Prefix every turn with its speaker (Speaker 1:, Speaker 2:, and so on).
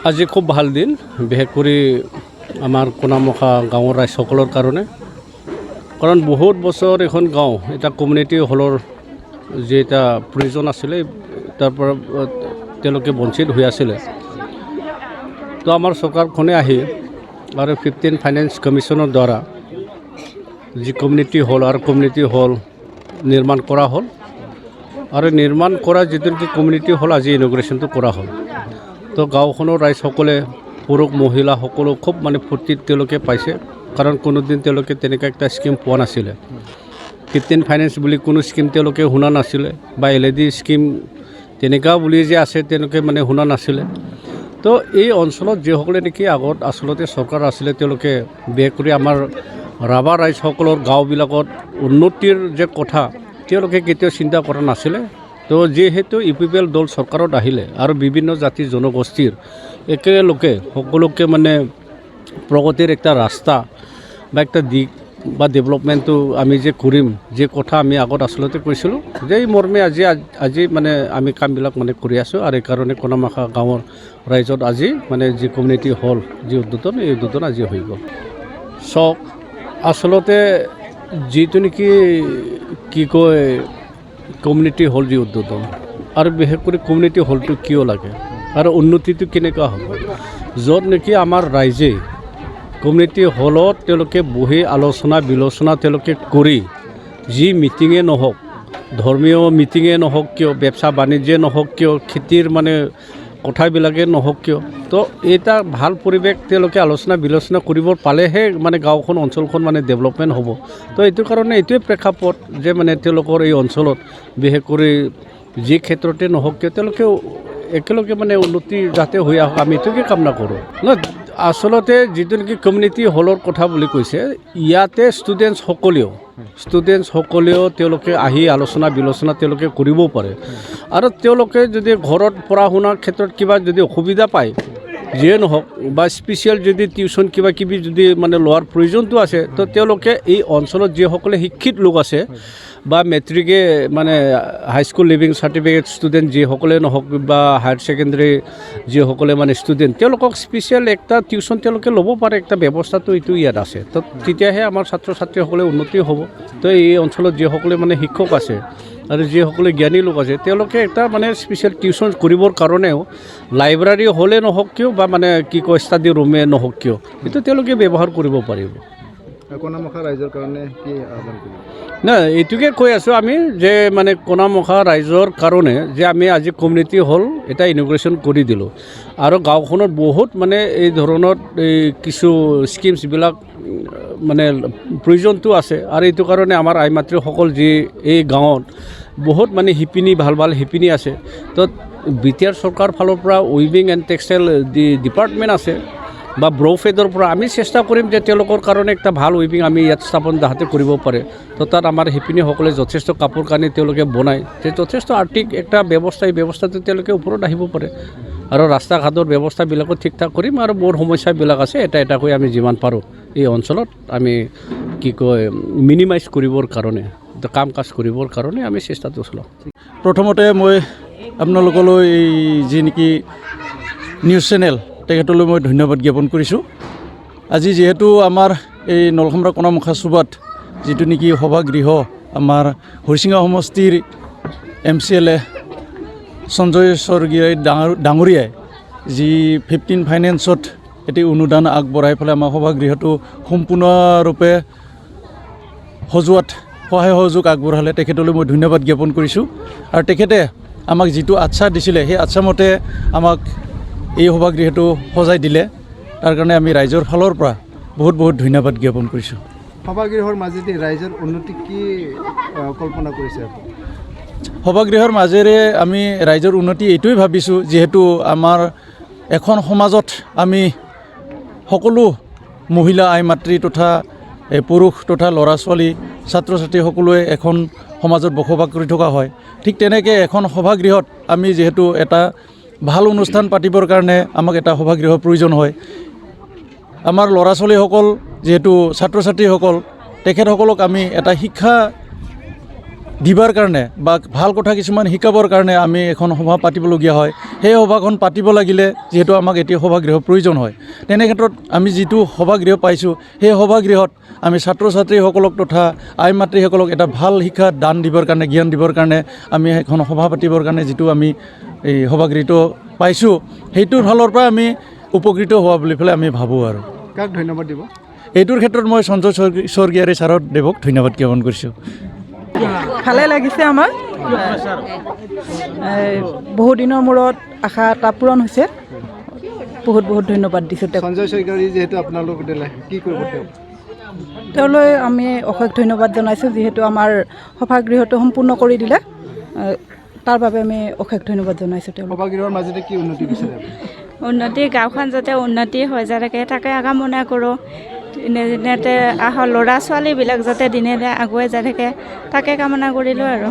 Speaker 1: আজি খুব ভাল দিন, বিশেষ কৰি আমাৰ কোনামুখা গাঁৱৰ ৰাইজসকলৰ কাৰণে। কাৰণ বহুত বছৰ এখন গাঁও এটা কমিউনিটি হলৰ যি এটা প্ৰয়োজন আছিলে তাৰ পৰা তেওঁলোকে বঞ্চিত হৈ আছিলে। তো আমাৰ চৰকাৰখনে আহি আৰু 15 ফাইনেন্স কমিশ্যনৰ দ্বাৰা যি কমিউনিটি হল আৰু কমিউনিটি হল নিৰ্মাণ কৰা হ'ল আৰু নিৰ্মাণ কৰা যিটো নেকি কমিউনিটি হল আজি ইনগ্ৰেশ্যনটো কৰা হ'ল। তো গাঁওখনৰ ৰাইজসকলে পুৰুষ মহিলা সকলো খুব মানে ফূৰ্তিত তেওঁলোকে পাইছে, কাৰণ কোনোদিন তেওঁলোকে তেনেকুৱা একটা স্কিম পোৱা নাছিলে। 15 ফাইনেন্স বুলি কোনো স্কিম তেওঁলোকে শুনা নাছিলে, বা LED স্কিম তেনেকুৱা বুলি যে আছে তেওঁলোকে মানে শুনা নাছিলে। তো এই অঞ্চলত যিসকলে নেকি আগত আচলতে চৰকাৰ আছিলে, তেওঁলোকে বিশেষ কৰি আমাৰ ৰাভা ৰাইজসকলৰ গাঁওবিলাকত উন্নতিৰ যে কথা তেওঁলোকে কেতিয়াও চিন্তা কৰা নাছিলে। তো যিহেতু UPPL দল চৰকাৰত আহিলে আৰু বিভিন্ন জাতি জনগোষ্ঠীৰ একেলগে সকলোকে মানে প্ৰগতিৰ একটা ৰাস্তা বা একটা দিশ বা ডেভেলপমেণ্টটো আমি যে কৰিম, যে কথা আমি আগত আচলতে কৈছিলোঁ, যে এই মৰ্মে আজি মানে আমি কামবিলাক মানে কৰি আছোঁ। আৰু এইকাৰণে কোনামুখা গাঁৱৰ ৰাইজত আজি মানে যি কমিউনিটি হল যি উদ্বোধন, এই উদ্বোধন আজি হৈ গ'ল। চাওক, আচলতে যিটো নেকি কি কয় কমিউনিটি হল যি উদ্বোধন, আৰু বিশেষ কৰি কমিউনিটি হলটো কিয় লাগে আৰু উন্নতিটো কেনেকুৱা হ'ব, য'ত নেকি আমাৰ ৰাইজে কমিউনিটি হলত তেওঁলোকে বহি আলোচনা বিলোচনা তেওঁলোকে কৰি যি মিটিঙে নহওক, ধৰ্মীয় মিটিঙে নহওক কিয়, ব্যৱসা বাণিজ্যে নহওক কিয়, খেতিৰ মানে কথাবিলাকে নহওক কিয়, তো এটা ভাল পৰিৱেশ তেওঁলোকে আলোচনা বিলোচনা কৰিব পালেহে মানে গাঁওখন অঞ্চলখন মানে ডেভেলপমেণ্ট হ'ব। তো এইটো কাৰণে এইটোৱে প্ৰেক্ষাপট যে মানে তেওঁলোকৰ এই অঞ্চলত বিশেষ কৰি যি ক্ষেত্ৰতে নহওক কিয় তেওঁলোকে একেলগে মানে উন্নতি যাতে হৈ আহক, আমি এইটোকে কামনা কৰোঁ। আচলতে যিটো নেকি কমিউনিটি হলৰ কথা বুলি কৈছে, ইয়াতে ষ্টুডেণ্টসকলেও তেওঁলোকে আহি আলোচনা বিলোচনা তেওঁলোকে কৰিব পাৰে। আৰু তেওঁলোকে যদি ঘৰত পঢ়া শুনাৰ ক্ষেত্ৰত কিবা যদি অসুবিধা পায়, যিয়ে নহওক, বা স্পেচিয়েল যদি টিউশ্যন কিবা কিবি যদি মানে লোৱাৰ প্ৰয়োজনটো আছে, তো তেওঁলোকে এই অঞ্চলত যিসকলে শিক্ষিত লোক আছে বা মেট্ৰিকে মানে হাইস্কুল লিভিং চাৰ্টিফিকেট ষ্টুডেণ্ট যিসকলে নহওক, বা হায়াৰ ছেকেণ্ডেৰী যিসকলে মানে ষ্টুডেণ্ট, তেওঁলোকক স্পেচিয়েল একটা টিউশ্যন তেওঁলোকে ল'ব পাৰে, একটা ব্যৱস্থাটো এইটো ইয়াত আছে। তো তেতিয়াহে আমাৰ ছাত্ৰ ছাত্ৰীসকলে উন্নতি হ'ব। তো এই অঞ্চলত যিসকলে মানে শিক্ষক আছে আৰু যিসকলে জ্ঞানী লোক আছে, তেওঁলোকে এটা মানে স্পেচিয়েল টিউশ্যন কৰিবৰ কাৰণেও লাইব্ৰেৰী হ'লে নহওক কিয়, বা মানে কি কয় ষ্টাডি ৰুমে নহওক কিয়, এইটো তেওঁলোকে ব্যৱহাৰ কৰিব পাৰিব।
Speaker 2: কোনামুখা ৰাইজৰ কাৰণে কি আহ্বান কৰিব?
Speaker 1: নাই, এইটোকে কৈ আছোঁ আমি যে মানে কোনামুখা ৰাইজৰ কাৰণে যে আমি আজি কমিউনিটি হল এটা ইনগ্ৰেশ্যন কৰি দিলোঁ, আৰু গাঁওখনত বহুত মানে এই ধৰণৰ এই কিছু স্কিমছবিলাক মানে প্ৰয়োজনটো আছে। আৰু এইটো কাৰণে আমাৰ আই মাতৃসকল যি এই গাঁৱত বহুত মানে শিপিনী ভাল শিপিনী আছে। তো BTR চৰকাৰ ফালৰ পৰা উইভিং এণ্ড টেক্সটাইল ডিপাৰ্টমেণ্ট আছে, বা ব্ৰ'ফেডৰ পৰা আমি চেষ্টা কৰিম যে তেওঁলোকৰ কাৰণে একটা ভাল উইভিং আমি ইয়াত স্থাপন যাতে কৰিব পাৰে। তো তাত আমাৰ শিপিনীসকলে যথেষ্ট কাপোৰ কানি তেওঁলোকে বনায়, যে যথেষ্ট আৰ্থিক একটা ব্যৱস্থা, এই ব্যৱস্থাটো তেওঁলোকে ওপৰত আহিব পাৰে। আৰু ৰাস্তা ঘাটৰ ব্যৱস্থাবিলাকো ঠিক ঠাক কৰিম, আৰু মোৰ সমস্যাবিলাক আছে এটা এটাকৈ আমি যিমান পাৰোঁ এই অঞ্চলত আমি কি কয় মিনিমাইজ কৰিবৰ কাৰণে, কাম কাজ কৰিবৰ কাৰণে আমি চেষ্টাটো চলাওঁ।
Speaker 3: প্ৰথমতে মই আপোনালোকলৈ এই যি নেকি নিউজ চেনেল তেখেতলৈ মই ধন্যবাদ জ্ঞাপন কৰিছোঁ। আজি যিহেতু আমাৰ এই নলখামৰা কোনামুখা চুবাত যিটো নেকি সভাগৃহ আমাৰ হৰিচিঙা সমষ্টিৰ MCLA সঞ্জয় স্বৰ্গীয়াই ডাঙৰীয়াই যি 15 ফাইনেন্সত এটি অনুদান আগবঢ়াই পেলাই আমাৰ সভাগৃহটো সম্পূৰ্ণৰূপে সজোৱাত সহায় সহযোগ আগবঢ়ালে, তেখেতলৈ মই ধন্যবাদ জ্ঞাপন কৰিছোঁ। আৰু তেখেতে আমাক যিটো আশ্বাস দিছিলে, সেই আশ্বাসমতে আমাক এই সভাগৃহটো সজাই দিলে, তাৰ কাৰণে আমি ৰাইজৰ ফালৰ পৰা বহুত বহুত ধন্যবাদ জ্ঞাপন কৰিছোঁ।
Speaker 2: সভাগৃহৰ মাজেদি ৰাইজৰ উন্নতি কি কল্পনা কৰিছে?
Speaker 3: সভাগৃহৰ মাজেৰে আমি ৰাইজৰ উন্নতি এইটোৱে ভাবিছোঁ, যিহেতু আমাৰ এখন সমাজত আমি সকলো মহিলা আই মাতৃ তথা পুৰুষ তথা ল'ৰা ছোৱালী ছাত্ৰ ছাত্ৰী সকলোৱে এখন সমাজত বসবাস কৰি থকা হয়। ঠিক তেনেকৈ এখন সভাগৃহত আমি যিহেতু এটা ভাল অনুষ্ঠান পাতিবৰ কাৰণে আমাক এটা সভাগৃহৰ প্ৰয়োজন হয়। আমাৰ ল'ৰা ছোৱালীসকল যিহেতু ছাত্ৰ ছাত্ৰীসকল, তেখেতসকলক আমি এটা শিক্ষা দিবাৰ কাৰণে বা ভাল কথা কিছুমান শিকাবৰ কাৰণে আমি এখন সভা পাতিবলগীয়া হয় সেই সভাখন পাতিব লাগিলে যিহেতু আমাক এতিয়া সভাগৃহৰ প্ৰয়োজন হয় তেনে ক্ষেত্ৰত আমি যিটো সভাগৃহ পাইছোঁ সেই সভাগৃহত আমি ছাত্ৰ ছাত্ৰীসকলক তথা আই মাতৃসকলক এটা ভাল শিক্ষা দান দিবৰ কাৰণে জ্ঞান দিবৰ কাৰণে আমি এখন সভা পাতিবৰ কাৰণে যিটো আমি এই সভাগৃহটো পাইছোঁ সেইটোৰ ফালৰ পৰা আমি উপকৃত হোৱা বুলি পেলাই আমি ভাবোঁ আৰু
Speaker 2: কাক ধন্যবাদ দিব
Speaker 3: এইটোৰ ক্ষেত্ৰত মই সঞ্জয় স্বৰ্গীয়াৰী ছাৰত দেৱক ধন্যবাদ জ্ঞাপন কৰিছোঁ
Speaker 4: ভালে লাগিছে আমাৰ বহু দিনৰ মূৰত আশা এটা পূৰণ হৈছে বহুত বহুত ধন্যবাদ দিছোঁ তেওঁক
Speaker 2: সঞ্জয় স্বৰ্গীয়াৰী যিহেতু আপোনালোক দিলে কি কৰিব তেওঁ
Speaker 4: তেওঁলৈ আমি অশেষ ধন্যবাদ জনাইছোঁ যিহেতু আমাৰ সভাগৃহটো সম্পূৰ্ণ কৰি দিলে তাৰ বাবে আমি অশেষ ধন্যবাদ জনাইছোঁ তেওঁক
Speaker 2: সভাগৃহৰ মাজতে কি উন্নতি বিচাৰে
Speaker 5: উন্নতি গাঁওখন যাতে উন্নতি হৈ যায় তাকে কামনা কৰোঁ দিনে দিনে ল'ৰা ছোৱালীবিলাক যাতে দিনে দিনে আগুৱাই যাই থাকে তাকে কামনা কৰিলোঁ আৰু